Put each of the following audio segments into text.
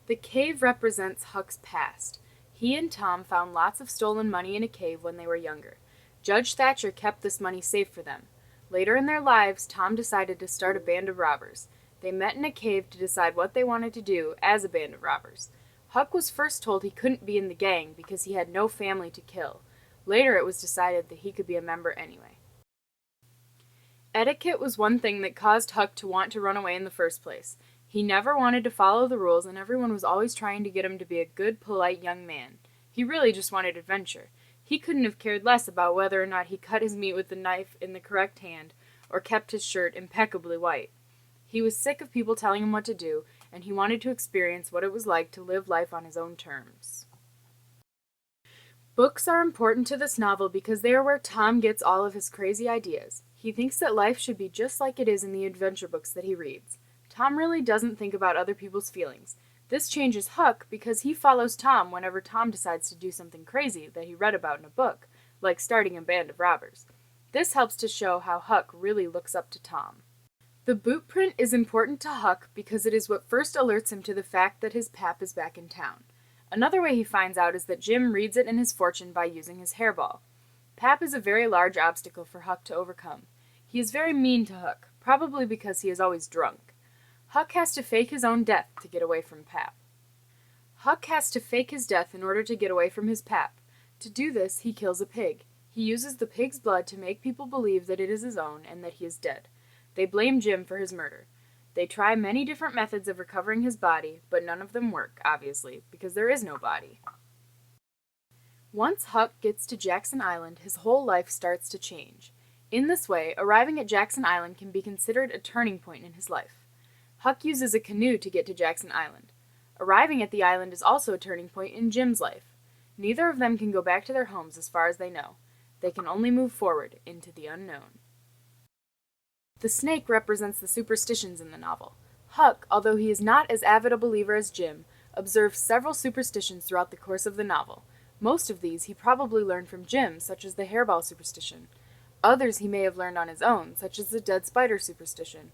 The cave represents Huck's past. He and Tom found lots of stolen money in a cave when they were younger. Judge Thatcher kept this money safe for them. Later in their lives, Tom decided to start a band of robbers. They met in a cave to decide what they wanted to do as a band of robbers. Huck was first told he couldn't be in the gang because he had no family to kill. Later it was decided that he could be a member anyway. Etiquette was one thing that caused Huck to want to run away in the first place. He never wanted to follow the rules, and everyone was always trying to get him to be a good, polite young man. He really just wanted adventure. He couldn't have cared less about whether or not he cut his meat with the knife in the correct hand or kept his shirt impeccably white. He was sick of people telling him what to do, and he wanted to experience what it was like to live life on his own terms. Books are important to this novel because they are where Tom gets all of his crazy ideas. He thinks that life should be just like it is in the adventure books that he reads. Tom really doesn't think about other people's feelings. This changes Huck because he follows Tom whenever Tom decides to do something crazy that he read about in a book, like starting a band of robbers. This helps to show how Huck really looks up to Tom. The boot print is important to Huck because it is what first alerts him to the fact that his pap is back in town. Another way he finds out is that Jim reads it in his fortune by using his hairball. Pap is a very large obstacle for Huck to overcome. He is very mean to Huck, probably because he is always drunk. Huck has to fake his own death to get away from Pap. Huck has to fake his death in order to get away from his Pap. To do this, he kills a pig. He uses the pig's blood to make people believe that it is his own and that he is dead. They blame Jim for his murder. They try many different methods of recovering his body, but none of them work, obviously, because there is no body. Once Huck gets to Jackson Island, his whole life starts to change. In this way, arriving at Jackson Island can be considered a turning point in his life. Huck uses a canoe to get to Jackson Island. Arriving at the island is also a turning point in Jim's life. Neither of them can go back to their homes as far as they know. They can only move forward into the unknown. The snake represents the superstitions in the novel. Huck, although he is not as avid a believer as Jim, observes several superstitions throughout the course of the novel. Most of these he probably learned from Jim, such as the hairball superstition. Others he may have learned on his own, such as the dead spider superstition.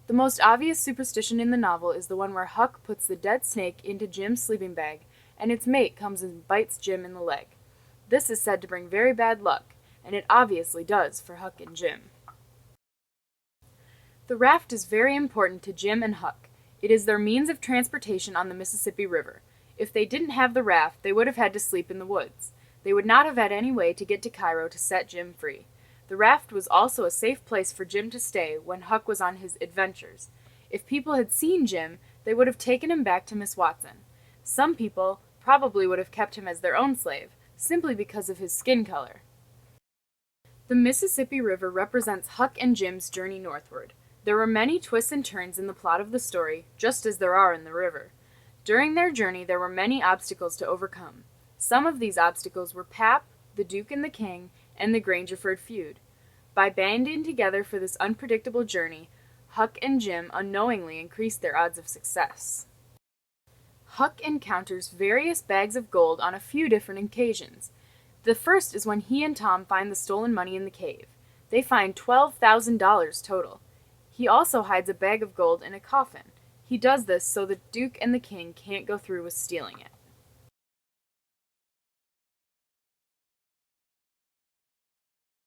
The most obvious superstition in the novel is the one where Huck puts the dead snake into Jim's sleeping bag, and its mate comes and bites Jim in the leg. This is said to bring very bad luck, and it obviously does for Huck and Jim. The raft is very important to Jim and Huck. It is their means of transportation on the Mississippi River. If they didn't have the raft, they would have had to sleep in the woods. They would not have had any way to get to Cairo to set Jim free. The raft was also a safe place for Jim to stay when Huck was on his adventures. If people had seen Jim, they would have taken him back to Miss Watson. Some people probably would have kept him as their own slave, simply because of his skin color. The Mississippi River represents Huck and Jim's journey northward. There were many twists and turns in the plot of the story, just as there are in the river. During their journey, there were many obstacles to overcome. Some of these obstacles were Pap, the Duke and the King, and the Grangerford feud. By banding together for this unpredictable journey, Huck and Jim unknowingly increased their odds of success. Huck encounters various bags of gold on a few different occasions. The first is when he and Tom find the stolen money in the cave. They find $12,000 total. He also hides a bag of gold in a coffin. He does this so the Duke and the King can't go through with stealing it.